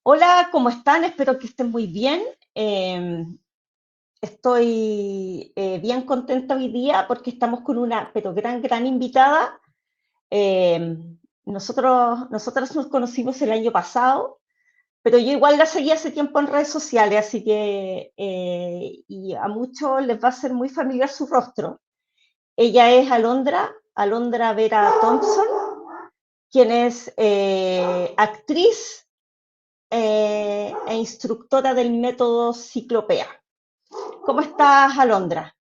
Hola, ¿cómo están? Espero que estén muy bien. Eh, Estoy bien contenta hoy día porque estamos con una, pero gran invitada. Eh, nosotros nos conocimos el año pasado, pero yo igual la seguí hace tiempo en redes sociales, así que y a muchos les va a ser muy familiar su rostro. Ella es Alondra Vera Thompson, quien es actriz e instructora del método Ciclopea. ¿Cómo estás, Alondra?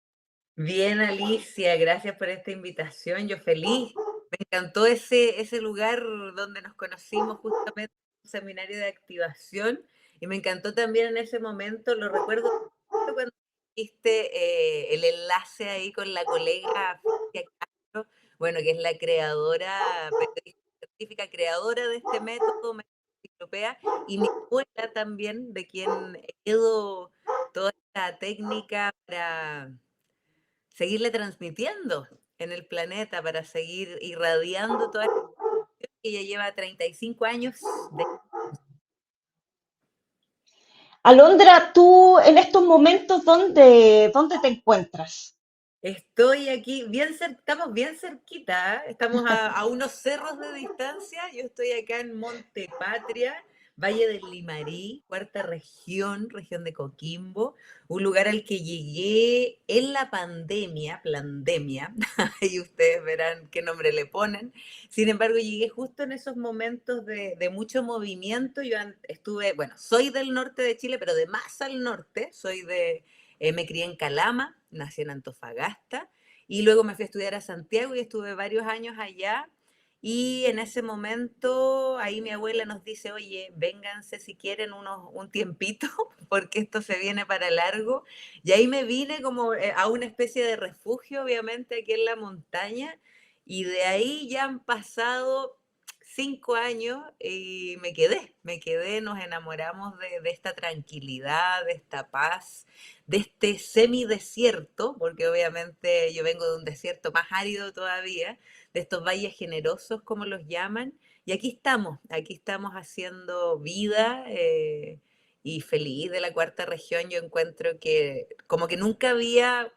Bien, Alicia, gracias por esta invitación. Yo feliz. Me encantó ese lugar donde nos conocimos justamente, un seminario de activación. Y me encantó también en ese momento, lo recuerdo cuando hiciste el enlace ahí con la colega Francia Castro, bueno, que es la creadora, periodista científica, creadora de este método Ciclopea, y mi abuela también, de quien heredo toda esta técnica para seguirle transmitiendo en el planeta, para seguir irradiando toda esta información que ya lleva 35 años de... Alondra, tú en estos momentos, ¿dónde te encuentras? Estoy aquí, estamos bien cerquita, ¿eh? Estamos a unos cerros de distancia. Yo estoy acá en Monte Patria, Valle del Limarí, cuarta región, región de Coquimbo, un lugar al que llegué en la pandemia, y ustedes verán qué nombre le ponen. Sin embargo, llegué justo en esos momentos de mucho movimiento. Estuve, bueno, soy del norte de Chile, pero de más al norte, me crié en Calama, nací en Antofagasta y luego me fui a estudiar a Santiago y estuve varios años allá. Y en ese momento, ahí mi abuela nos dice, oye, vénganse si quieren un tiempito, porque esto se viene para largo. Y ahí me vine como a una especie de refugio, obviamente, aquí en la montaña. Y de ahí ya han pasado 5 años y me quedé, nos enamoramos de esta tranquilidad, de esta paz, de este semidesierto, porque obviamente yo vengo de un desierto más árido todavía, de estos valles generosos, como los llaman, y aquí estamos haciendo vida y feliz de la cuarta región. Yo encuentro que como que nunca había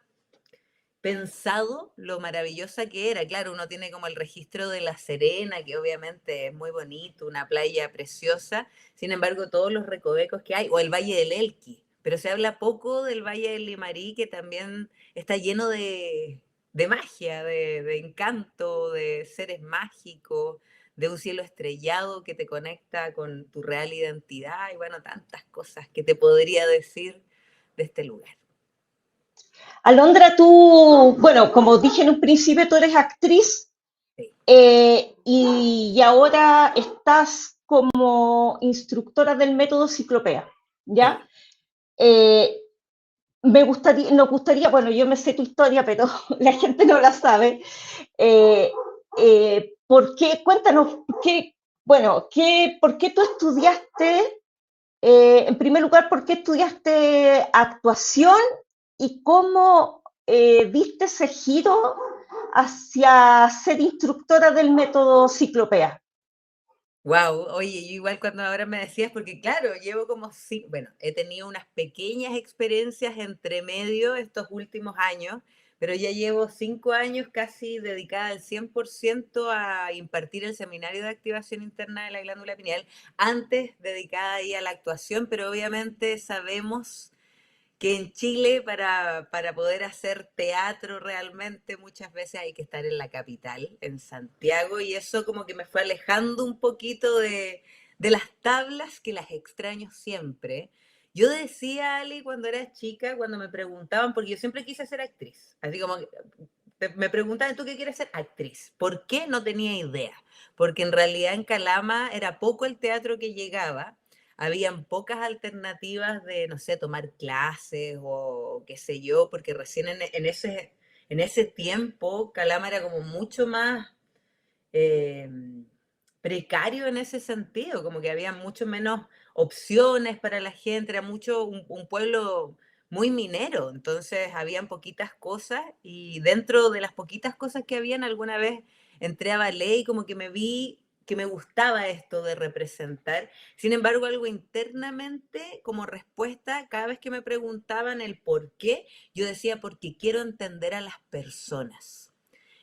pensado lo maravillosa que era. Claro, uno tiene como el registro de La Serena, que obviamente es muy bonito, una playa preciosa, sin embargo, todos los recovecos que hay, o el Valle del Elqui, pero se habla poco del Valle del Limarí, que también está lleno de magia, de encanto, de seres mágicos, de un cielo estrellado que te conecta con tu real identidad y bueno, tantas cosas que te podría decir de este lugar. Alondra, tú, bueno, como dije en un principio, tú eres actriz Sí, y ahora estás como instructora del método Ciclopea, ¿ya? sí. Eh, nos gustaría, bueno, yo me sé tu historia, pero la gente no la sabe. Eh, ¿Por qué? Cuéntanos, bueno, ¿por qué tú estudiaste, en primer lugar, por qué estudiaste actuación y cómo diste ese giro hacia ser instructora del método Ciclopea? Wow, oye, yo igual cuando ahora me decías, porque claro, llevo como sí, bueno, he tenido unas pequeñas experiencias entre medio estos últimos años, pero ya llevo 5 años casi dedicada al 100% a impartir el seminario de activación interna de la glándula pineal, antes dedicada ahí a la actuación, pero obviamente sabemos que en Chile para poder hacer teatro realmente muchas veces hay que estar en la capital, en Santiago, y eso como que me fue alejando un poquito de las tablas que las extraño siempre. Yo decía, Ali, cuando era chica, cuando me preguntaban, porque yo siempre quise ser actriz, así como que me preguntaban, ¿tú qué quieres ser? Actriz. ¿Por qué? No tenía idea, porque en realidad en Calama era poco el teatro que llegaba, habían pocas alternativas de, no sé, tomar clases o qué sé yo, porque recién en ese tiempo Calama era como mucho más eh, precario en ese sentido, como que había mucho menos opciones para la gente, era mucho un pueblo muy minero, entonces habían poquitas cosas y dentro de las poquitas cosas que habían alguna vez entré a ballet y como que me vi que me gustaba esto de representar. Sin embargo, algo internamente, como respuesta, cada vez que me preguntaban el por qué, yo decía, porque quiero entender a las personas.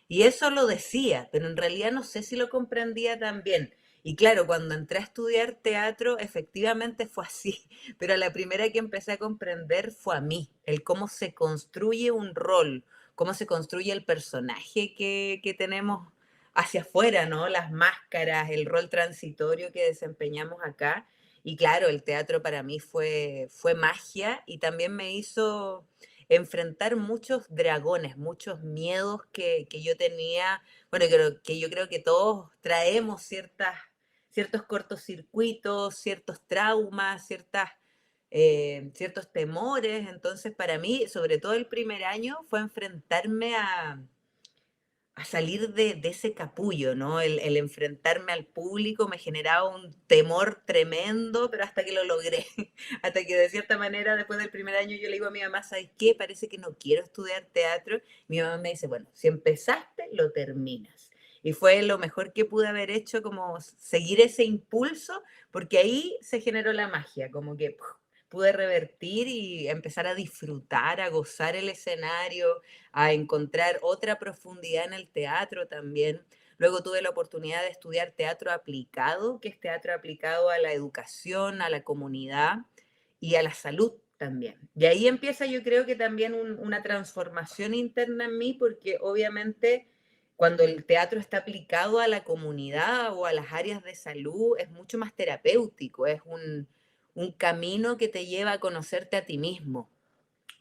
Y eso lo decía, pero en realidad no sé si lo comprendía tan bien. Y claro, cuando entré a estudiar teatro, efectivamente fue así, pero la primera que empecé a comprender fue a mí, el cómo se construye un rol, cómo se construye el personaje que tenemos hacia afuera, ¿no? Las máscaras, el rol transitorio que desempeñamos acá. Y claro, el teatro para mí fue magia y también me hizo enfrentar muchos dragones, muchos miedos que yo tenía, bueno, que yo creo que todos traemos ciertos cortocircuitos, ciertos traumas, ciertos temores. Entonces, para mí, sobre todo el primer año, fue enfrentarme a salir de ese capullo, ¿no? El enfrentarme al público me generaba un temor tremendo, pero hasta que lo logré, hasta que de cierta manera después del primer año yo le digo a mi mamá, ¿sabes qué? Parece que no quiero estudiar teatro. Mi mamá me dice, bueno, si empezaste, lo terminas. Y fue lo mejor que pude haber hecho, como seguir ese impulso, porque ahí se generó la magia, como que pude revertir y empezar a disfrutar, a gozar el escenario, a encontrar otra profundidad en el teatro también. Luego tuve la oportunidad de estudiar teatro aplicado, que es teatro aplicado a la educación, a la comunidad y a la salud también. Y ahí empieza yo creo que también una transformación interna en mí, porque obviamente cuando el teatro está aplicado a la comunidad o a las áreas de salud es mucho más terapéutico, es un camino que te lleva a conocerte a ti mismo.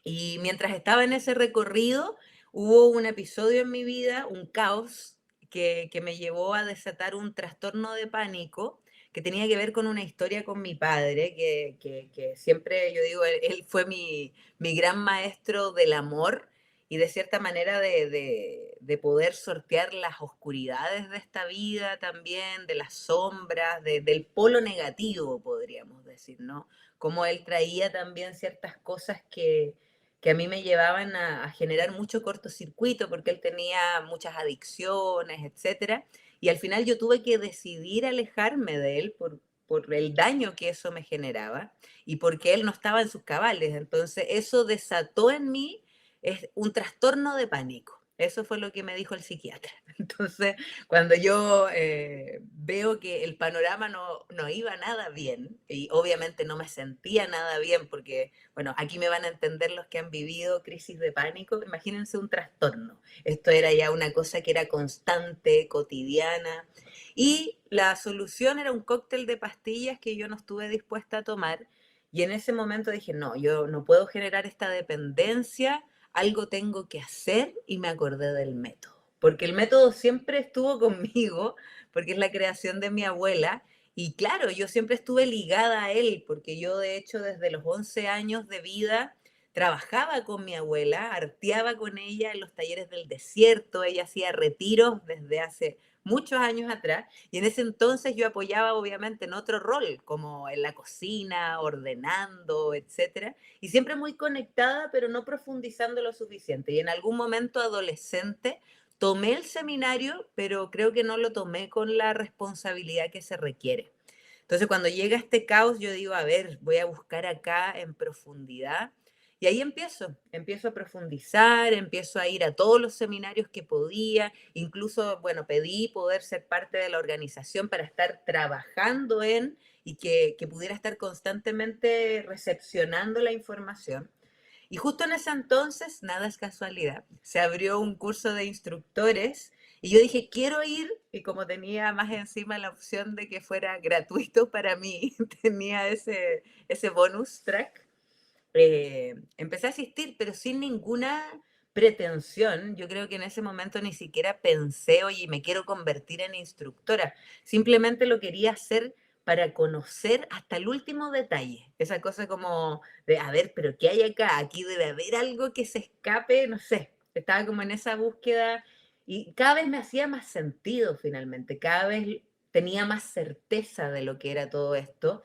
Y mientras estaba en ese recorrido, hubo un episodio en mi vida, un caos, que me llevó a desatar un trastorno de pánico que tenía que ver con una historia con mi padre, que siempre yo digo, él fue mi gran maestro del amor y de cierta manera de poder sortear las oscuridades de esta vida también, de las sombras, del polo negativo, podríamos decir, ¿no? Como él traía también ciertas cosas que a mí me llevaban a generar mucho cortocircuito porque él tenía muchas adicciones, etcétera. Y al final yo tuve que decidir alejarme de él por el daño que eso me generaba y porque él no estaba en sus cabales. Entonces eso desató en mí un trastorno de pánico. Eso fue lo que me dijo el psiquiatra. Entonces, cuando yo veo que el panorama no iba nada bien, y obviamente no me sentía nada bien, porque, bueno, aquí me van a entender los que han vivido crisis de pánico, imagínense un trastorno. Esto era ya una cosa que era constante, cotidiana, y la solución era un cóctel de pastillas que yo no estuve dispuesta a tomar, y en ese momento dije, no, yo no puedo generar esta dependencia, algo tengo que hacer, y me acordé del método. Porque el método siempre estuvo conmigo, porque es la creación de mi abuela, y claro, yo siempre estuve ligada a él, porque yo de hecho desde los 11 años de vida trabajaba con mi abuela, arteaba con ella en los talleres del desierto, ella hacía retiros desde hace muchos años atrás, y en ese entonces yo apoyaba obviamente en otro rol, como en la cocina, ordenando, etcétera, y siempre muy conectada, pero no profundizando lo suficiente. Y en algún momento adolescente tomé el seminario, pero creo que no lo tomé con la responsabilidad que se requiere. Entonces, cuando llega este caos, yo digo, a ver, voy a buscar acá en profundidad. Y ahí empiezo a profundizar, empiezo a ir a todos los seminarios que podía, incluso, bueno, pedí poder ser parte de la organización para estar trabajando y que pudiera estar constantemente recepcionando la información. Y justo en ese entonces, nada es casualidad, se abrió un curso de instructores y yo dije, quiero ir, y como tenía más encima la opción de que fuera gratuito para mí, tenía ese bonus track, empecé a asistir, pero sin ninguna pretensión. Yo creo que en ese momento ni siquiera pensé, oye, me quiero convertir en instructora. Simplemente lo quería hacer para conocer hasta el último detalle. Esa cosa como de, a ver, pero ¿qué hay acá? Aquí debe haber algo que se escape, no sé. Estaba como en esa búsqueda y cada vez me hacía más sentido finalmente, cada vez tenía más certeza de lo que era todo esto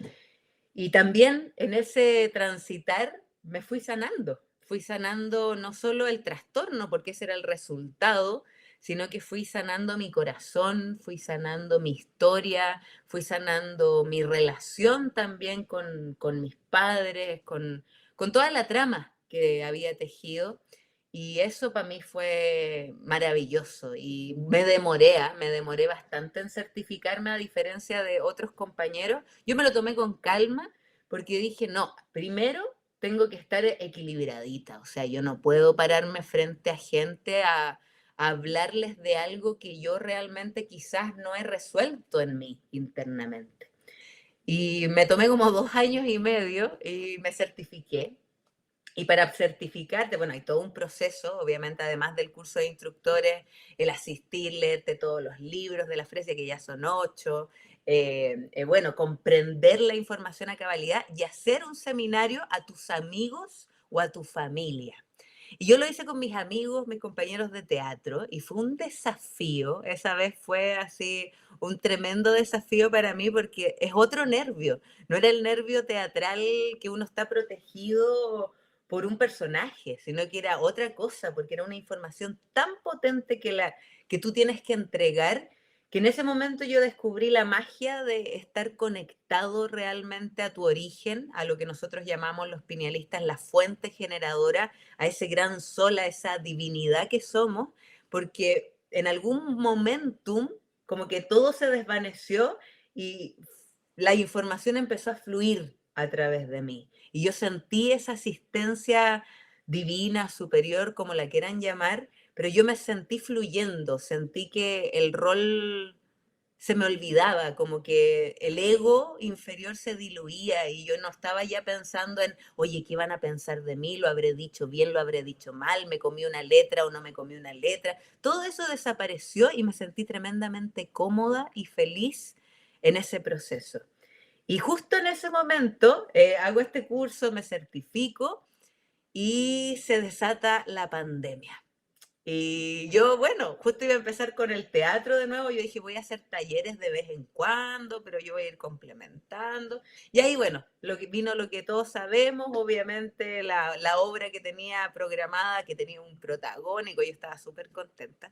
y también en ese transitar me fui sanando no solo el trastorno, porque ese era el resultado, sino que fui sanando mi corazón, fui sanando mi historia, fui sanando mi relación también con mis padres, con toda la trama que había tejido. Y eso para mí fue maravilloso y me demoré bastante en certificarme a diferencia de otros compañeros. Yo me lo tomé con calma porque dije, no, primero tengo que estar equilibradita, o sea, yo no puedo pararme frente a gente a hablarles de algo que yo realmente quizás no he resuelto en mí internamente. Y me tomé como 2 años y medio y me certifiqué. Y para certificarte, bueno, hay todo un proceso, obviamente, además del curso de instructores, el asistir, leerte todos los libros de la Fresia, que ya son 8, bueno, comprender la información a cabalidad y hacer un seminario a tus amigos o a tu familia. Y yo lo hice con mis amigos, mis compañeros de teatro, y fue un desafío. Esa vez fue así un tremendo desafío para mí porque es otro nervio. No era el nervio teatral que uno está protegido por un personaje, sino que era otra cosa, porque era una información tan potente que tú tienes que entregar, que en ese momento yo descubrí la magia de estar conectado realmente a tu origen, a lo que nosotros llamamos los pinealistas la fuente generadora, a ese gran sol, a esa divinidad que somos, porque en algún momentum como que todo se desvaneció y la información empezó a fluir a través de mí. Y yo sentí esa asistencia divina, superior, como la quieran llamar, pero yo me sentí fluyendo, sentí que el rol se me olvidaba, como que el ego inferior se diluía y yo no estaba ya pensando en, oye, ¿qué van a pensar de mí? ¿Lo habré dicho bien? ¿Lo habré dicho mal? ¿Me comí una letra o no me comí una letra? Todo eso desapareció y me sentí tremendamente cómoda y feliz en ese proceso. Y justo en ese momento hago este curso, me certifico y se desata la pandemia. Y yo, bueno, justo iba a empezar con el teatro de nuevo, yo dije, voy a hacer talleres de vez en cuando, pero yo voy a ir complementando. Y ahí, bueno, vino lo que todos sabemos, obviamente la obra que tenía programada, que tenía un protagónico, yo estaba súper contenta.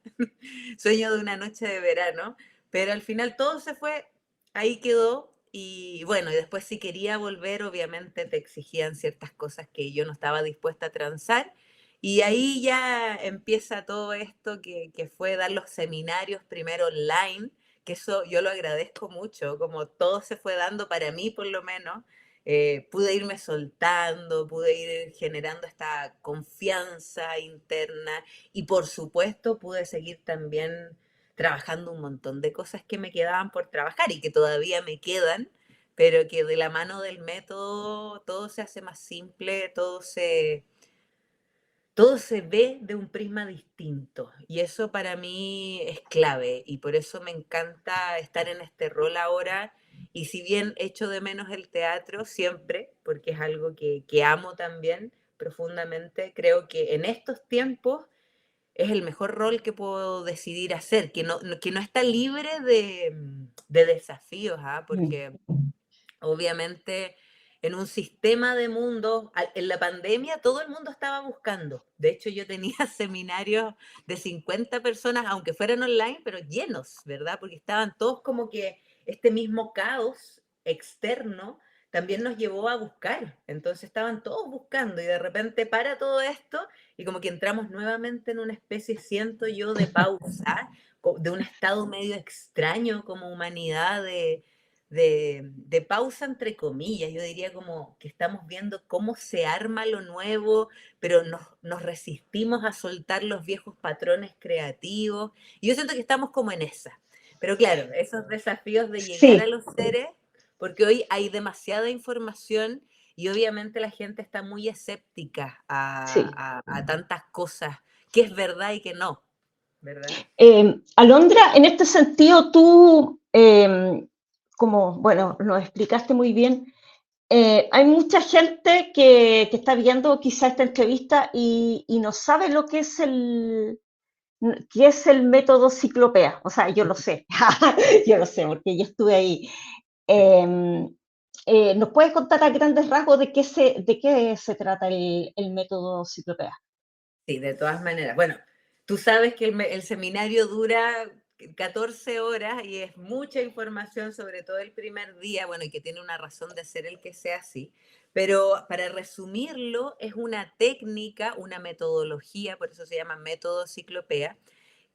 Sueño de una noche de verano, pero al final todo se fue, ahí quedó. Y bueno, y después si quería volver, obviamente te exigían ciertas cosas que yo no estaba dispuesta a transar. Y ahí ya empieza todo esto que fue dar los seminarios primero online, que eso yo lo agradezco mucho, como todo se fue dando para mí por lo menos. Pude irme soltando, pude ir generando esta confianza interna y por supuesto pude seguir también trabajando un montón de cosas que me quedaban por trabajar y que todavía me quedan, pero que de la mano del método todo se hace más simple, todo se ve de un prisma distinto y eso para mí es clave y por eso me encanta estar en este rol ahora y si bien echo de menos el teatro siempre, porque es algo que amo también profundamente, creo que en estos tiempos es el mejor rol que puedo decidir hacer, que no está libre de desafíos, ¿ah? Porque obviamente en un sistema de mundo, en la pandemia todo el mundo estaba buscando. De hecho, yo tenía seminarios de 50 personas, aunque fueran online, pero llenos, ¿verdad? Porque estaban todos como que este mismo caos externo también nos llevó a buscar. Entonces estaban todos buscando y de repente para todo esto y como que entramos nuevamente en una especie, siento yo, de pausa, de un estado medio extraño como humanidad de pausa entre comillas, yo diría como que estamos viendo cómo se arma lo nuevo, pero nos resistimos a soltar los viejos patrones creativos, y yo siento que estamos como en esa. Pero claro, esos desafíos de llegar a Sí, los seres, porque hoy hay demasiada información y obviamente la gente está muy escéptica sí. a tantas cosas, que es verdad y que no, ¿verdad? Alondra, en este sentido, tú, como, bueno, nos explicaste muy bien, hay mucha gente que está viendo quizá esta entrevista y no sabe lo que es el método ciclopea. O sea, yo lo sé, yo lo sé, porque yo estuve ahí. Sí, Eh, ¿Nos puedes contar a grandes rasgos de qué se trata el método ciclopea? sí, de todas maneras. Bueno, Tú sabes que el seminario dura 14 horas y es mucha información, sobre todo el primer día, bueno, y que tiene una razón de ser el que sea así. Pero para resumirlo, es una técnica, una metodología, por eso se llama método Ciclopea,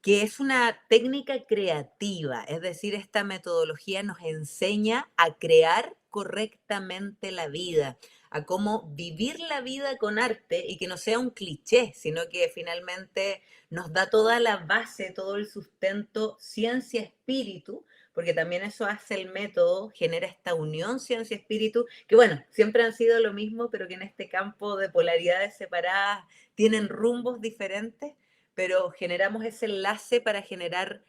que es una técnica creativa, es decir, esta metodología nos enseña a crear correctamente la vida, a cómo vivir la vida con arte y que no sea un cliché, sino que finalmente nos da toda la base, todo el sustento, ciencia-espíritu, porque también eso hace el método, genera esta unión ciencia-espíritu, que bueno, siempre han sido lo mismo, pero que en este campo de polaridades separadas tienen rumbos diferentes, pero generamos ese enlace para generar,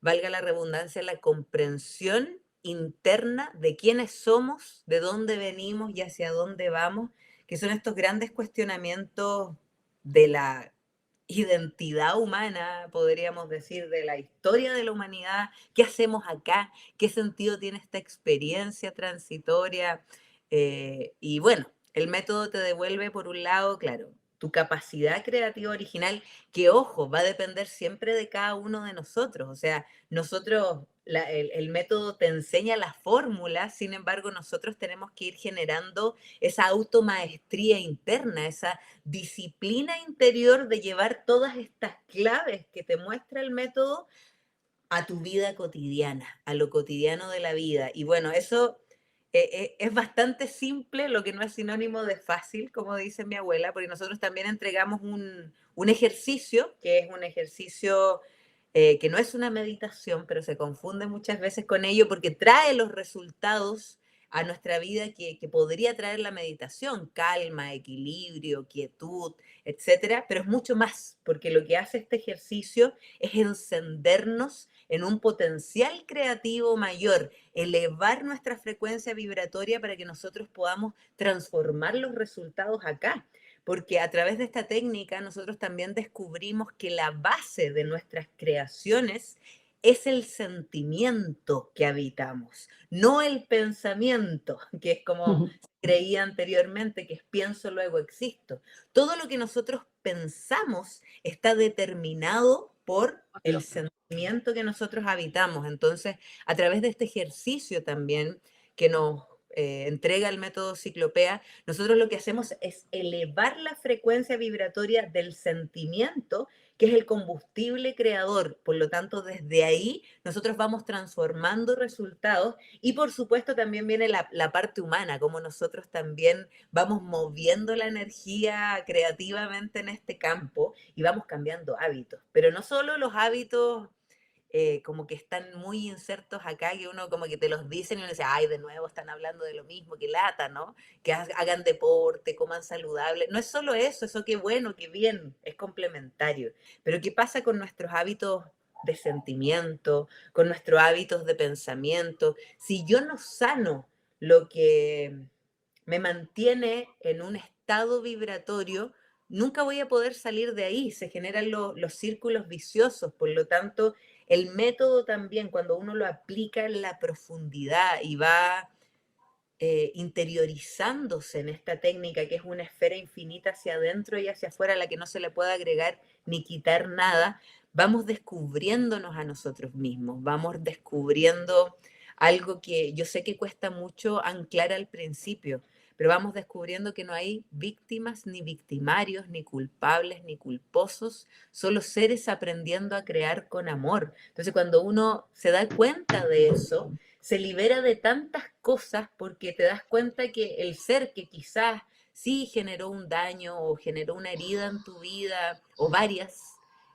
valga la redundancia, la comprensión interna de quiénes somos, de dónde venimos y hacia dónde vamos, que son estos grandes cuestionamientos de la identidad humana, podríamos decir, de la historia de la humanidad, qué hacemos acá, qué sentido tiene esta experiencia transitoria. Y bueno, el método te devuelve, por un lado, claro, tu capacidad creativa original, que ojo, va a depender siempre de cada uno de nosotros. O sea, nosotros, el método te enseña la fórmula, sin embargo, nosotros tenemos que ir generando esa automaestría interna, esa disciplina interior de llevar todas estas claves que te muestra el método a tu vida cotidiana, a lo cotidiano de la vida. Y bueno, eso es bastante simple, lo que no es sinónimo de fácil, como dice mi abuela, porque nosotros también entregamos un ejercicio, que es un ejercicio que no es una meditación, pero se confunde muchas veces con ello porque trae los resultados a nuestra vida que podría traer la meditación, calma, equilibrio, quietud, etcétera, pero es mucho más, porque lo que hace este ejercicio es encendernos en un potencial creativo mayor, elevar nuestra frecuencia vibratoria para que nosotros podamos transformar los resultados acá. Porque a través de esta técnica nosotros también descubrimos que la base de nuestras creaciones es el sentimiento que habitamos, no el pensamiento, que es como creía anteriormente, que es pienso, luego existo. Todo lo que nosotros pensamos está determinado por el sentimiento que nosotros habitamos. Entonces, a través de este ejercicio también que nos entrega el método Ciclopea, nosotros lo que hacemos es elevar la frecuencia vibratoria del sentimiento, que es el combustible creador. Por lo tanto, desde ahí nosotros vamos transformando resultados y por supuesto también viene la parte humana, como nosotros también vamos moviendo la energía creativamente en este campo y vamos cambiando hábitos. Pero no solo los hábitos como que están muy insertos acá, que uno como que te los dicen y uno dice, ay, de nuevo están hablando de lo mismo, que lata, ¿no? Que hagan deporte, coman saludable. No es solo eso qué bueno, qué bien, es complementario. Pero ¿qué pasa con nuestros hábitos de sentimiento, con nuestros hábitos de pensamiento? Si yo no sano lo que me mantiene en un estado vibratorio, nunca voy a poder salir de ahí, se generan los círculos viciosos, por lo tanto, el método también, cuando uno lo aplica en la profundidad y va interiorizándose en esta técnica, que es una esfera infinita hacia adentro y hacia afuera, a la que no se le puede agregar ni quitar nada, vamos descubriéndonos a nosotros mismos, vamos descubriendo algo que yo sé que cuesta mucho anclar al principio, pero vamos descubriendo que no hay víctimas, ni victimarios, ni culpables, ni culposos, solo seres aprendiendo a crear con amor. Entonces, cuando uno se da cuenta de eso, se libera de tantas cosas porque te das cuenta que el ser que quizás sí generó un daño o generó una herida en tu vida o varias,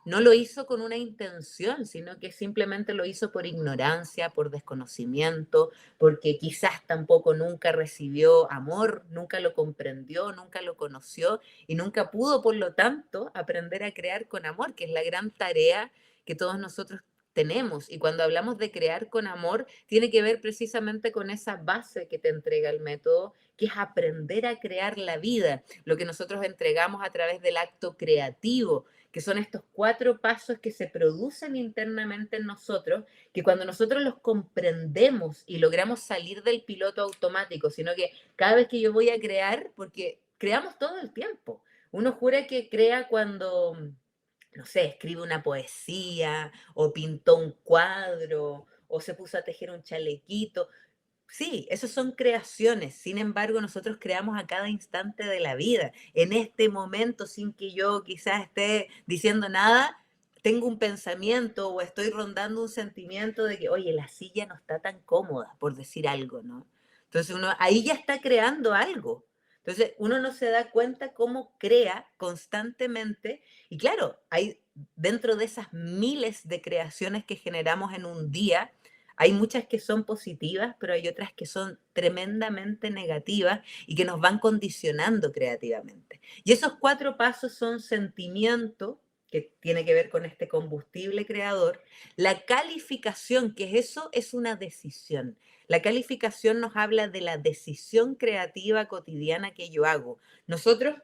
no lo hizo con una intención, sino que simplemente lo hizo por ignorancia, por desconocimiento, porque quizás tampoco nunca recibió amor, nunca lo comprendió, nunca lo conoció y nunca pudo, por lo tanto, aprender a crear con amor, que es la gran tarea que todos nosotros tenemos. Y cuando hablamos de crear con amor, tiene que ver precisamente con esa base que te entrega el método, que es aprender a crear la vida, lo que nosotros entregamos a través del acto creativo, que son estos 4 pasos que se producen internamente en nosotros, que cuando nosotros los comprendemos y logramos salir del piloto automático, sino que cada vez que yo voy a crear, porque creamos todo el tiempo, uno jura que crea cuando no sé, escribe una poesía, o pintó un cuadro, o se puso a tejer un chalequito. Sí, esas son creaciones. Sin embargo, nosotros creamos a cada instante de la vida. En este momento, sin que yo quizás esté diciendo nada, tengo un pensamiento o estoy rondando un sentimiento de que, oye, la silla no está tan cómoda, por decir algo, ¿no? Entonces uno ahí ya está creando algo. Entonces uno no se da cuenta cómo crea constantemente. Y claro, hay dentro de esas miles de creaciones que generamos en un día, hay muchas que son positivas, pero hay otras que son tremendamente negativas y que nos van condicionando creativamente. Y esos 4 pasos son sentimiento, que tiene que ver con este combustible creador, la calificación, que es eso, es una decisión. La calificación nos habla de la decisión creativa cotidiana que yo hago. Nosotros,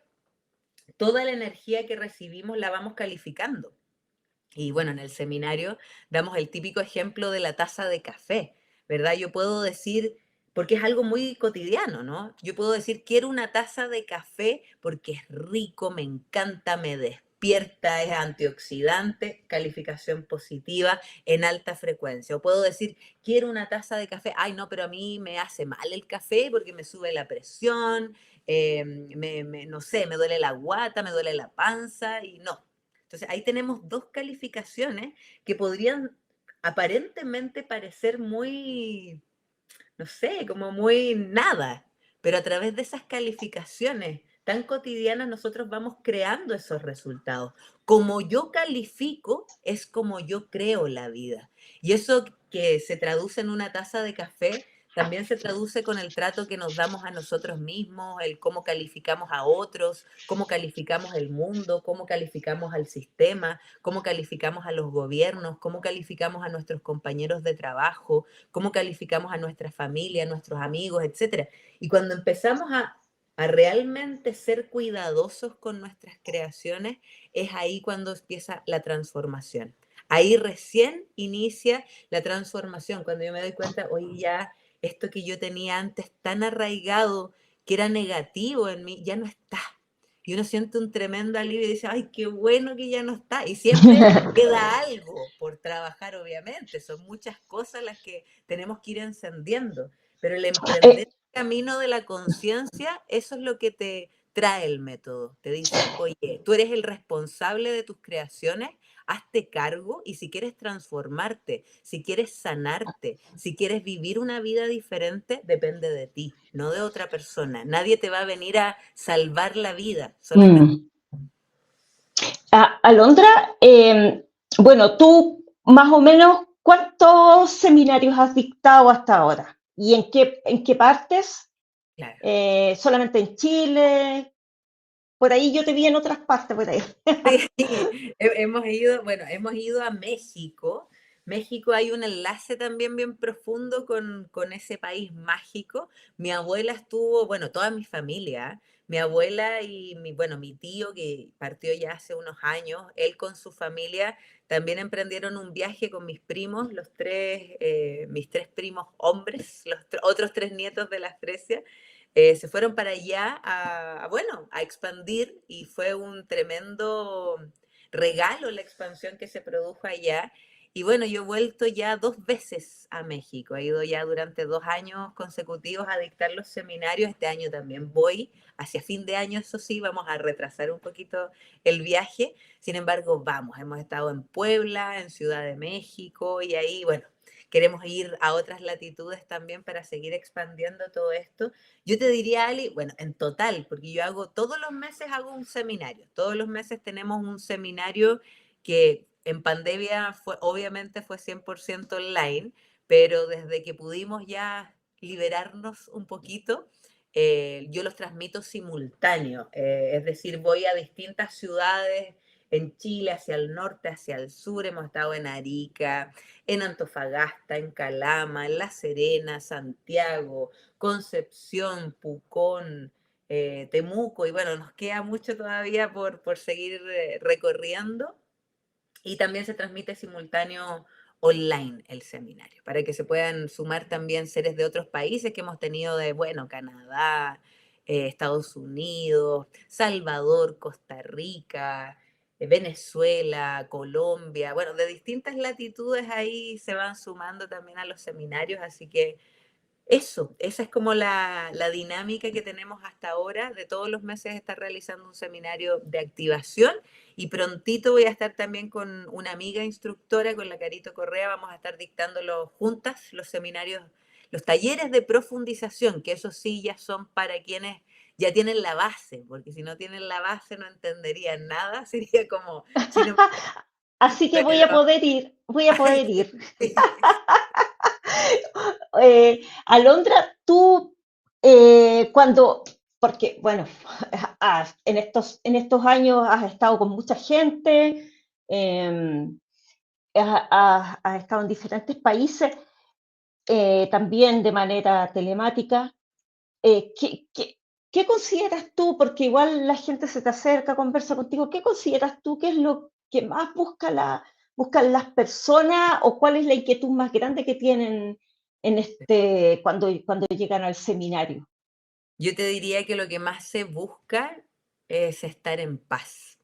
toda la energía que recibimos la vamos calificando. Y bueno, en el seminario damos el típico ejemplo de la taza de café, ¿verdad? Yo puedo decir, porque es algo muy cotidiano, ¿no? Yo puedo decir, quiero una taza de café porque es rico, me encanta, me despierta, es antioxidante, calificación positiva en alta frecuencia. O puedo decir, quiero una taza de café, ay no, pero a mí me hace mal el café porque me sube la presión, no sé, me duele la guata, me duele la panza y no. Entonces ahí tenemos 2 calificaciones que podrían aparentemente parecer muy, no sé, como muy nada, pero a través de esas calificaciones tan cotidianas nosotros vamos creando esos resultados. Como yo califico es como yo creo la vida. Y eso que se traduce en una taza de café también se traduce con el trato que nos damos a nosotros mismos, el cómo calificamos a otros, cómo calificamos el mundo, cómo calificamos al sistema, cómo calificamos a los gobiernos, cómo calificamos a nuestros compañeros de trabajo, cómo calificamos a nuestra familia, a nuestros amigos, etcétera. Y cuando empezamos a realmente ser cuidadosos con nuestras creaciones, es ahí cuando empieza la transformación. Ahí recién inicia la transformación, cuando yo me doy cuenta, oye, ya esto que yo tenía antes tan arraigado, que era negativo en mí, ya no está. Y uno siente un tremendo alivio y dice, ay, qué bueno que ya no está. Y siempre queda algo por trabajar, obviamente. Son muchas cosas las que tenemos que ir encendiendo. Pero el emprender Eh, el camino de la conciencia, eso es lo que te trae el método. Te dice, oye, tú eres el responsable de tus creaciones, hazte cargo y si quieres transformarte, si quieres sanarte, si quieres vivir una vida diferente, depende de ti, no de otra persona. Nadie te va a venir a salvar la vida, solamente. mm. Alondra, bueno, tú más o menos, ¿cuántos seminarios has dictado hasta ahora? ¿Y en qué partes? Claro. ¿Solamente en Chile? Por ahí yo te vi en otras partes, por ahí. Sí, hemos ido, bueno, hemos ido a México. México hay un enlace también bien profundo con ese país mágico. Mi abuela estuvo, bueno, toda mi familia, mi abuela y bueno, mi tío que partió ya hace unos años, él con su familia también emprendieron un viaje con mis primos, mis 3 primos hombres, otros 3 nietos de las Fresia, se fueron para allá bueno, a expandir y fue un tremendo regalo la expansión que se produjo allá. Y bueno, yo he vuelto ya 2 veces a México, he ido ya durante 2 años consecutivos a dictar los seminarios, este año también voy, hacia fin de año, eso sí, vamos a retrasar un poquito el viaje, sin embargo, vamos, hemos estado en Puebla, en Ciudad de México y ahí, bueno, queremos ir a otras latitudes también para seguir expandiendo todo esto. Yo te diría, Ali, bueno, en total, porque yo todos los meses hago un seminario, todos los meses tenemos un seminario que en pandemia obviamente fue 100% online, pero desde que pudimos ya liberarnos un poquito, yo los transmito simultáneo, es decir, voy a distintas ciudades en Chile, hacia el norte, hacia el sur, hemos estado en Arica, en Antofagasta, en Calama, en La Serena, Santiago, Concepción, Pucón, Temuco, y bueno, nos queda mucho todavía por seguir recorriendo. Y también se transmite simultáneo online el seminario, para que se puedan sumar también seres de otros países que hemos tenido de, bueno, Canadá, Estados Unidos, Salvador, Costa Rica, Venezuela, Colombia, bueno, de distintas latitudes ahí se van sumando también a los seminarios, así que eso, esa es como la dinámica que tenemos hasta ahora. De todos los meses estar realizando un seminario de activación y prontito voy a estar también con una amiga instructora, con la Carito Correa, vamos a estar dictándolo juntas, los seminarios, los talleres de profundización, que eso sí ya son para quienes ya tienen la base, porque si no tienen la base no entenderían nada, sería como, si no, Así que bueno, voy a poder ir, voy a ay, poder ir. sí. Alondra, tú cuando, porque bueno, en estos años has estado con mucha gente, eh, has estado en diferentes países, también de manera telemática. ¿Qué consideras tú? Porque igual la gente se te acerca, conversa contigo. ¿Qué consideras tú que es lo que más buscan las personas o cuál es la inquietud más grande que tienen en cuando llegan al seminario? Yo te diría que lo que más se busca es estar en paz,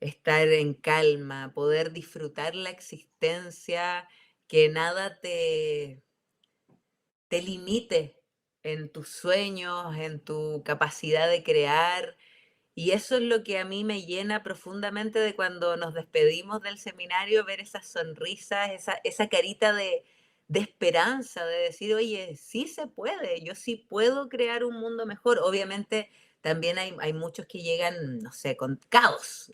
estar en calma, poder disfrutar la existencia, que nada te limite en tus sueños, en tu capacidad de crear. Y eso es lo que a mí me llena profundamente de cuando nos despedimos del seminario, ver esas sonrisas, esa carita de esperanza, de decir, oye, sí se puede, yo sí puedo crear un mundo mejor. Obviamente también hay muchos que llegan, no sé, con caos,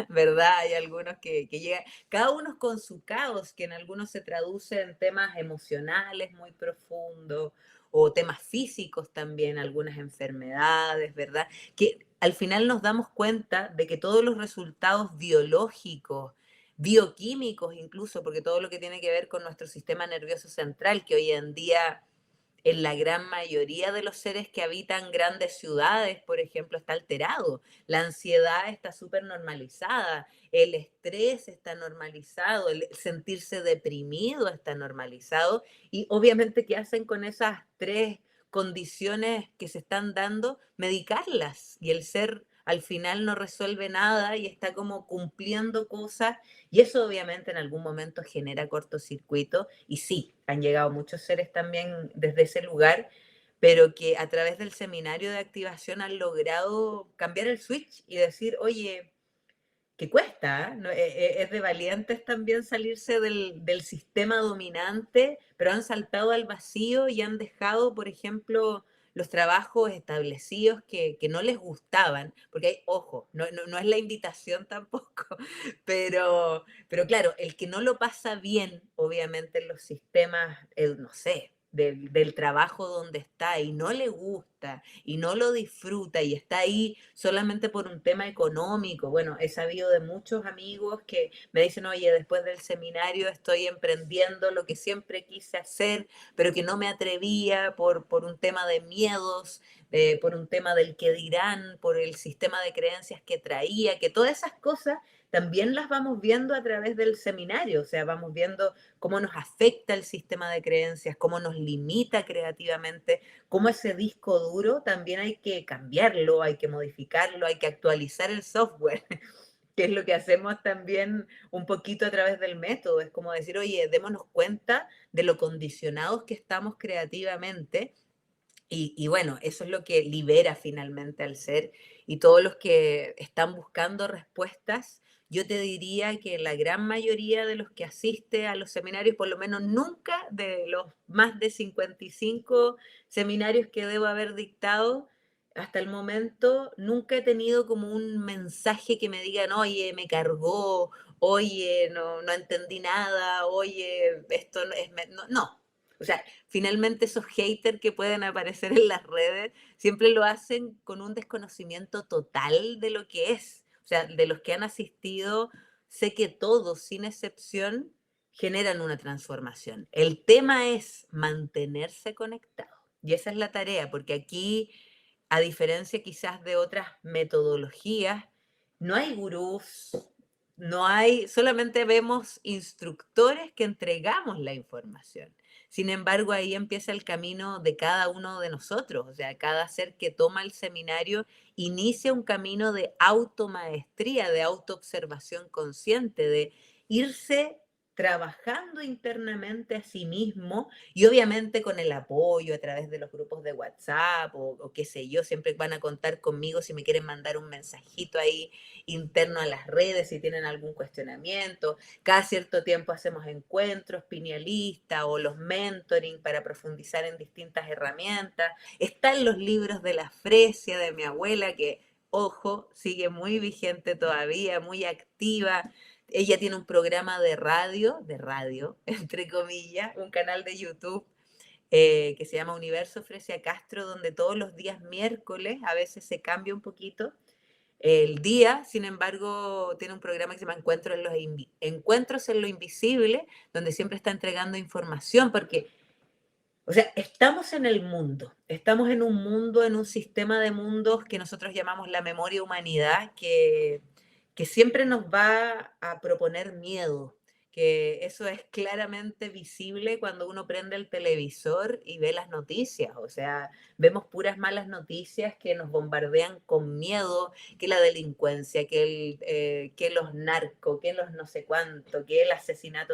¿verdad? Hay algunos que llegan, cada uno con su caos, que en algunos se traduce en temas emocionales muy profundos o temas físicos también, algunas enfermedades, ¿verdad? Que al final nos damos cuenta de que todos los resultados biológicos, bioquímicos incluso, porque todo lo que tiene que ver con nuestro sistema nervioso central, que hoy en día en la gran mayoría de los seres que habitan grandes ciudades, por ejemplo, está alterado. La ansiedad está súper normalizada, el estrés está normalizado, el sentirse deprimido está normalizado. Y obviamente, ¿qué hacen con esas tres condiciones que se están dando? Medicarlas. Y el ser al final no resuelve nada y está como cumpliendo cosas y eso obviamente en algún momento genera cortocircuito y sí, han llegado muchos seres también desde ese lugar, pero que a través del seminario de activación han logrado cambiar el switch y decir, oye, que cuesta, ¿no? Es de valientes también salirse del sistema dominante, pero han saltado al vacío y han dejado, por ejemplo, los trabajos establecidos que no les gustaban, porque hay, ojo, no es la invitación tampoco, pero claro, el que no lo pasa bien, obviamente, en los sistemas, no sé, del trabajo donde está y no le gusta y no lo disfruta y está ahí solamente por un tema económico. Bueno, he sabido de muchos amigos que me dicen, oye, después del seminario estoy emprendiendo lo que siempre quise hacer, pero que no me atrevía por un tema de miedos, por un tema del que dirán, por el sistema de creencias que traía, que todas esas cosas también las vamos viendo a través del seminario, o sea, vamos viendo cómo nos afecta el sistema de creencias, cómo nos limita creativamente, cómo ese disco duro también hay que cambiarlo, hay que modificarlo, hay que actualizar el software, que es lo que hacemos también un poquito a través del método. Es como decir, oye, démonos cuenta de lo condicionados que estamos creativamente y bueno, eso es lo que libera finalmente al ser. Y todos los que están buscando respuestas, yo te diría que la gran mayoría de los que asiste a los seminarios, por lo menos nunca de los más de 55 seminarios que debo haber dictado, hasta el momento nunca he tenido como un mensaje que me digan, oye, me cargó, oye, no entendí nada, oye, esto no es... No, no. O sea, finalmente esos haters que pueden aparecer en las redes siempre lo hacen con un desconocimiento total de lo que es. O sea, de los que han asistido, sé que todos, sin excepción, generan una transformación. El tema es mantenerse conectado. Y esa es la tarea, porque aquí, a diferencia quizás de otras metodologías, no hay gurús, no hay, solamente vemos instructores que entregamos la información. Sin embargo, ahí empieza el camino de cada uno de nosotros, o sea, cada ser que toma el seminario inicia un camino de automaestría, de autoobservación consciente, de irse trabajando internamente a sí mismo y obviamente con el apoyo a través de los grupos de WhatsApp o qué sé yo, siempre van a contar conmigo si me quieren mandar un mensajito ahí interno a las redes si tienen algún cuestionamiento. Cada cierto tiempo hacemos encuentros pinealistas o los mentoring para profundizar en distintas herramientas. Están los libros de la Fresia de mi abuela que, ojo, sigue muy vigente todavía, muy activa. Ella tiene un programa de radio, entre comillas, un canal de YouTube que se llama Universo Fresia Castro, donde todos los días miércoles, a veces se cambia un poquito el día, sin embargo, tiene un programa que se llama Encuentros en lo Invisible, donde siempre está entregando información, porque, o sea, estamos en el mundo, estamos en un mundo, en un sistema de mundos que nosotros llamamos la memoria humanidad, que siempre nos va a proponer miedo, que eso es claramente visible cuando uno prende el televisor y ve las noticias, o sea, vemos puras malas noticias que nos bombardean con miedo, que la delincuencia, que los narcos, que los no sé cuánto, que el asesinato,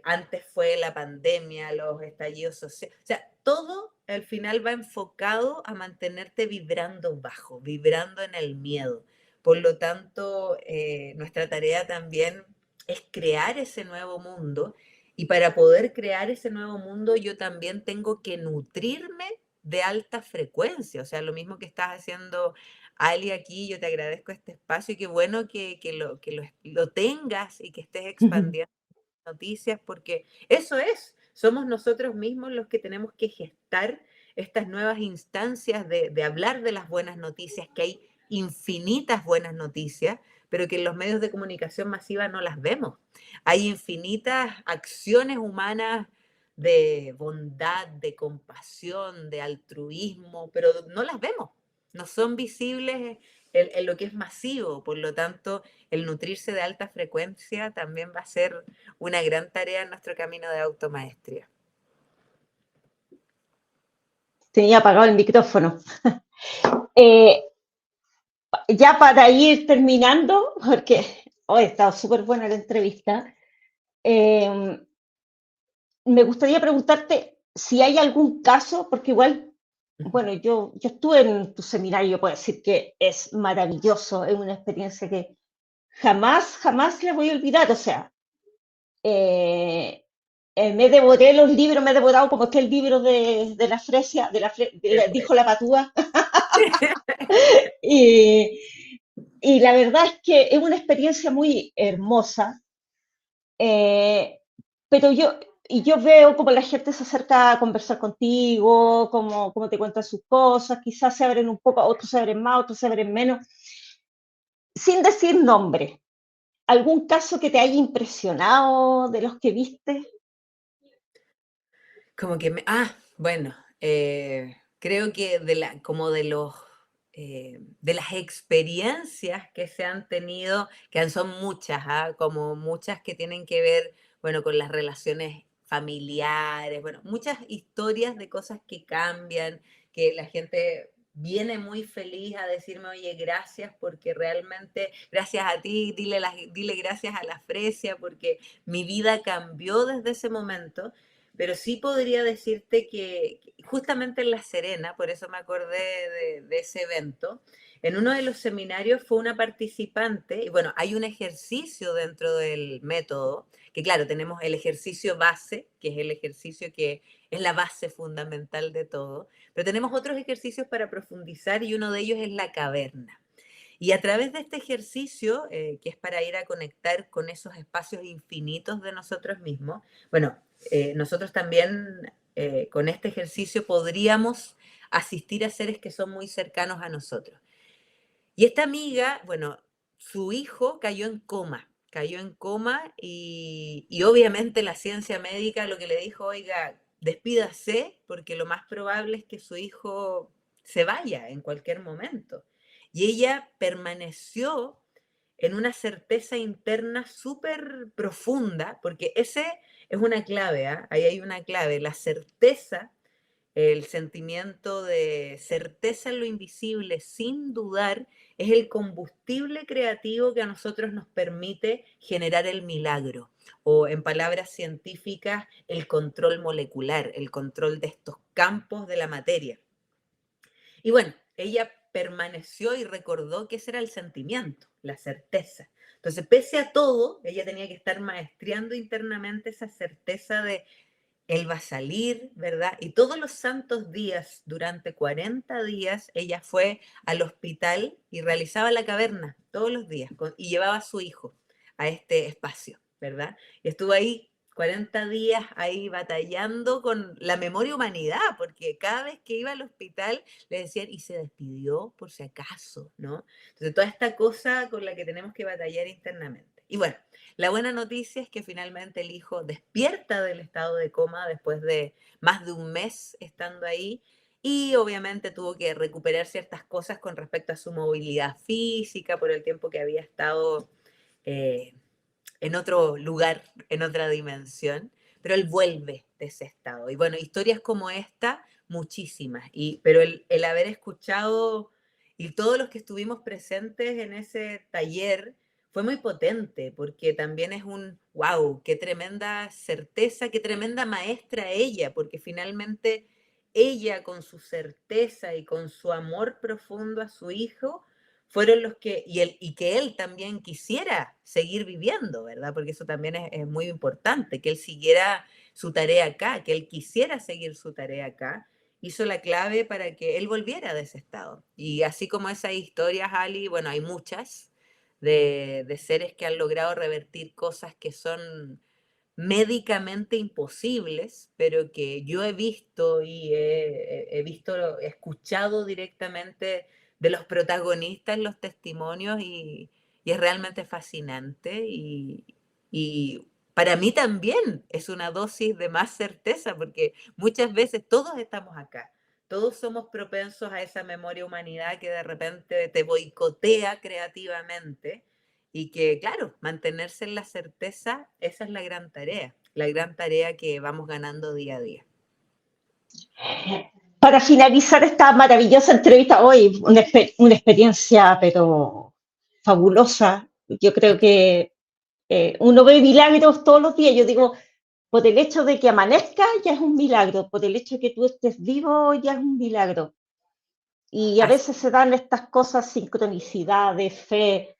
antes fue la pandemia, los estallidos sociales, o sea, todo al final va enfocado a mantenerte vibrando bajo, vibrando en el miedo. Por lo tanto, nuestra tarea también es crear ese nuevo mundo y para poder crear ese nuevo mundo yo también tengo que nutrirme de alta frecuencia, o sea, lo mismo que estás haciendo Ali aquí, yo te agradezco este espacio y qué bueno que lo tengas y que estés expandiendo noticias, porque eso es, somos nosotros mismos los que tenemos que gestar estas nuevas instancias de hablar de las buenas noticias, que hay infinitas buenas noticias, pero que en los medios de comunicación masiva no las vemos. Hay infinitas acciones humanas de bondad, de compasión, de altruismo, pero no las vemos, no son visibles en lo que es masivo, por lo tanto, el nutrirse de alta frecuencia también va a ser una gran tarea en nuestro camino de automaestría. Tenía apagado el micrófono. Eh, ya para ir terminando, porque hoy ha estado súper buena la entrevista, eh, me gustaría preguntarte si hay algún caso, porque igual, bueno, yo estuve en tu seminario, puedo decir que es maravilloso, es una experiencia que jamás, jamás la voy a olvidar. O sea, eh, me devoré los libros, me he devorado como que el libro de la Fresia, dijo la patúa, y, y la verdad es que es una experiencia muy hermosa, eh, pero yo veo como la gente se acerca a conversar contigo, como te cuentan sus cosas, quizás se abren un poco, otros se abren más, otros se abren menos, sin decir nombre. ¿Algún caso que te haya impresionado de los que viste? Como que bueno, creo que como de las experiencias que se han tenido, son muchas, como muchas que tienen que ver, bueno, con las relaciones familiares, bueno, muchas historias de cosas que cambian, que la gente viene muy feliz a decirme, oye, gracias porque realmente, gracias a ti, dile gracias a la Fresia porque mi vida cambió desde ese momento. Pero sí podría decirte que justamente en La Serena, por eso me acordé de ese evento, en uno de los seminarios fue una participante, y bueno, hay un ejercicio dentro del método, que claro, tenemos el ejercicio base, que es el ejercicio que es la base fundamental de todo, pero tenemos otros ejercicios para profundizar y uno de ellos es la caverna. Y a través de este ejercicio, que es para ir a conectar con esos espacios infinitos de nosotros mismos, bueno, nosotros también con este ejercicio podríamos asistir a seres que son muy cercanos a nosotros. Y esta amiga, bueno, su hijo cayó en coma y obviamente la ciencia médica lo que le dijo, oiga, despídase porque lo más probable es que su hijo se vaya en cualquier momento. Y ella permaneció en una certeza interna súper profunda, porque ese es una clave, ¿ah? Ahí hay una clave, la certeza, el sentimiento de certeza en lo invisible, sin dudar, es el combustible creativo que a nosotros nos permite generar el milagro, o en palabras científicas, el control molecular, el control de estos campos de la materia. Y bueno, ella permaneció y recordó que ese era el sentimiento, la certeza. Entonces, pese a todo, ella tenía que estar maestreando internamente esa certeza de él va a salir, ¿verdad? Y todos los santos días, durante 40 días, ella fue al hospital y realizaba la caverna todos los días y llevaba a su hijo a este espacio, ¿verdad? Y estuvo ahí 40 días ahí batallando con la memoria humanidad, porque cada vez que iba al hospital le decían, y se despidió por si acaso, ¿no? Entonces, toda esta cosa con la que tenemos que batallar internamente. Y bueno, la buena noticia es que finalmente el hijo despierta del estado de coma después de más de un mes estando ahí y obviamente tuvo que recuperar ciertas cosas con respecto a su movilidad física por el tiempo que había estado eh, en otro lugar, en otra dimensión, pero él vuelve de ese estado. Y bueno, historias como esta, muchísimas, pero el haber escuchado y todos los que estuvimos presentes en ese taller fue muy potente, porque también es un, wow, qué tremenda certeza, qué tremenda maestra ella, porque finalmente ella con su certeza y con su amor profundo a su hijo, fueron los que, y que él también quisiera seguir viviendo, ¿verdad? Porque eso también es muy importante, que él siguiera su tarea acá, que él quisiera seguir su tarea acá, hizo la clave para que él volviera de ese estado. Y así como esas historias, Ali, bueno, hay muchas de seres que han logrado revertir cosas que son médicamente imposibles, pero que yo he visto y he visto, he escuchado directamente de los protagonistas en los testimonios y es realmente fascinante y para mí también es una dosis de más certeza porque muchas veces todos estamos acá, todos somos propensos a esa memoria humanidad que de repente te boicotea creativamente y que, claro, mantenerse en la certeza, esa es la gran tarea que vamos ganando día a día. Para finalizar esta maravillosa entrevista hoy, una experiencia pero fabulosa. Yo creo que uno ve milagros todos los días. Yo digo, por el hecho de que amanezca ya es un milagro, por el hecho de que tú estés vivo ya es un milagro. Y a Así, veces se dan estas cosas, sincronicidades, fe,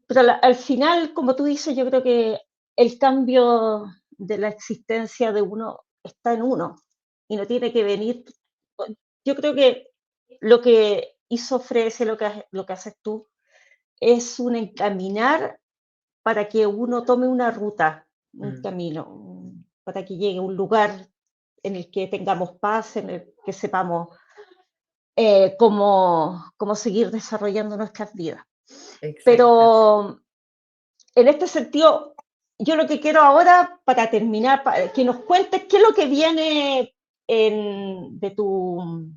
pero al final, como tú dices, yo creo que el cambio de la existencia de uno está en uno y no tiene que venir. Yo creo que lo que hizo Frese, lo que haces tú, es un encaminar para que uno tome una ruta, un mm, camino, para que llegue a un lugar en el que tengamos paz, en el que sepamos cómo seguir desarrollando nuestras vidas. exactamente. Pero en este sentido, yo lo que quiero ahora, para terminar, para que nos cuentes qué es lo que viene de tu,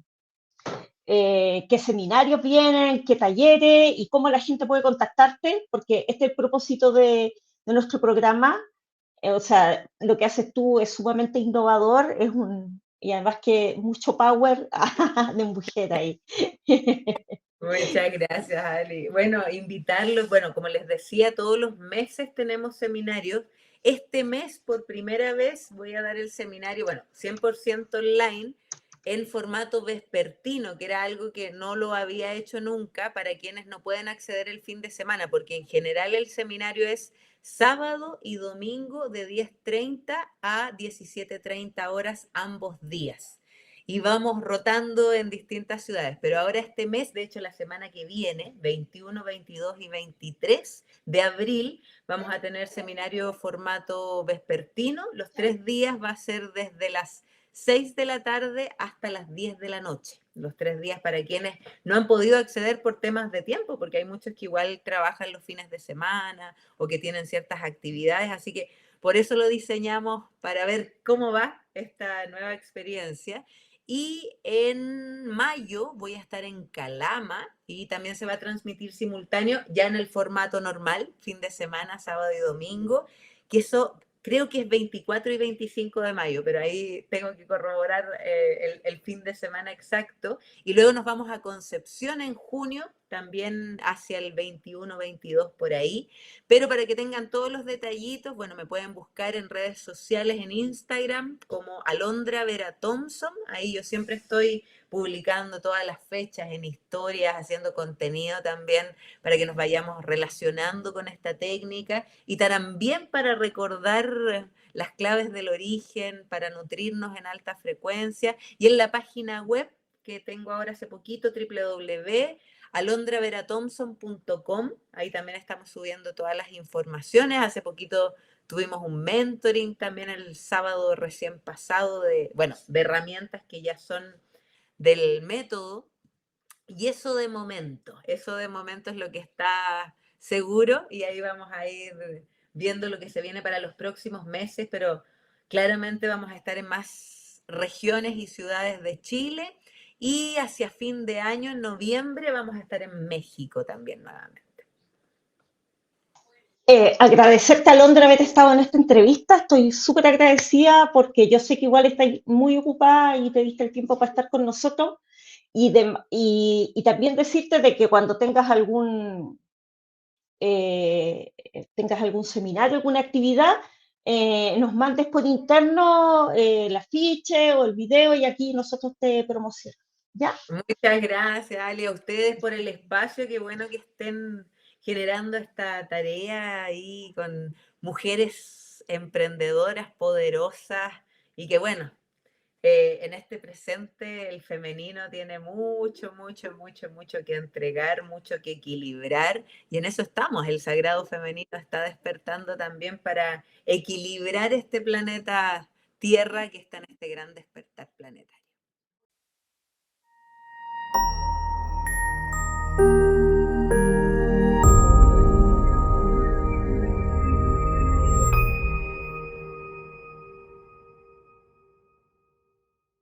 qué seminarios vienen, qué talleres y cómo la gente puede contactarte, porque este es el propósito de nuestro programa. O sea, lo que haces tú es sumamente innovador, y además que mucho power de mujer ahí. Muchas gracias, Ali. Bueno, invitarlos, bueno, como les decía, todos los meses tenemos seminarios. Este mes, por primera vez, voy a dar el seminario, bueno, 100% online, en formato vespertino, que era algo que no lo había hecho nunca para quienes no pueden acceder el fin de semana, porque en general el seminario es sábado y domingo de 10:30 a 17:30 horas ambos días y vamos rotando en distintas ciudades. Pero ahora este mes, de hecho la semana que viene, 21, 22 y 23 de abril, vamos a tener seminario formato vespertino. Los 3 días va a ser desde las 6 de la tarde hasta las 10 de la noche. Los 3 días para quienes no han podido acceder por temas de tiempo, porque hay muchos que igual trabajan los fines de semana o que tienen ciertas actividades. Así que por eso lo diseñamos para ver cómo va esta nueva experiencia Y en mayo voy a estar en Calama y también se va a transmitir simultáneo ya en el formato normal, fin de semana, sábado y domingo, que eso creo que es 24 y 25 de mayo, pero ahí tengo que corroborar el fin de semana exacto. Y luego nos vamos a Concepción en junio, también hacia el 21, 22 por ahí. Pero para que tengan todos los detallitos, bueno, me pueden buscar en redes sociales, en Instagram, como Alondra Vera Thompson. Ahí yo siempre estoy publicando todas las fechas en historias, haciendo contenido también para que nos vayamos relacionando con esta técnica y también para recordar las claves del origen, para nutrirnos en alta frecuencia. Y en la página web que tengo ahora hace poquito, www.alondraverathompson.com. Ahí también estamos subiendo todas las informaciones. Hace poquito tuvimos un mentoring también el sábado recién pasado de herramientas que ya son del método. Y eso de momento es lo que está seguro y ahí vamos a ir viendo lo que se viene para los próximos meses, pero claramente vamos a estar en más regiones y ciudades de Chile y hacia fin de año, en noviembre, vamos a estar en México también nuevamente. Agradecerte, Alondra, haber estado en esta entrevista. Estoy súper agradecida porque yo sé que igual estás muy ocupada y te diste el tiempo para estar con nosotros. Y también decirte de que cuando tengas algún seminario, alguna actividad, nos mandes por interno el afiche o el video y aquí nosotros te promocionamos. ¿Ya? Muchas gracias, Ali, a ustedes por el espacio. Qué bueno que estén generando esta tarea ahí con mujeres emprendedoras, poderosas y que bueno, en este presente el femenino tiene mucho, mucho, mucho, mucho que entregar, mucho que equilibrar y en eso estamos. El sagrado femenino está despertando también para equilibrar este planeta Tierra que está en este gran despertar planeta.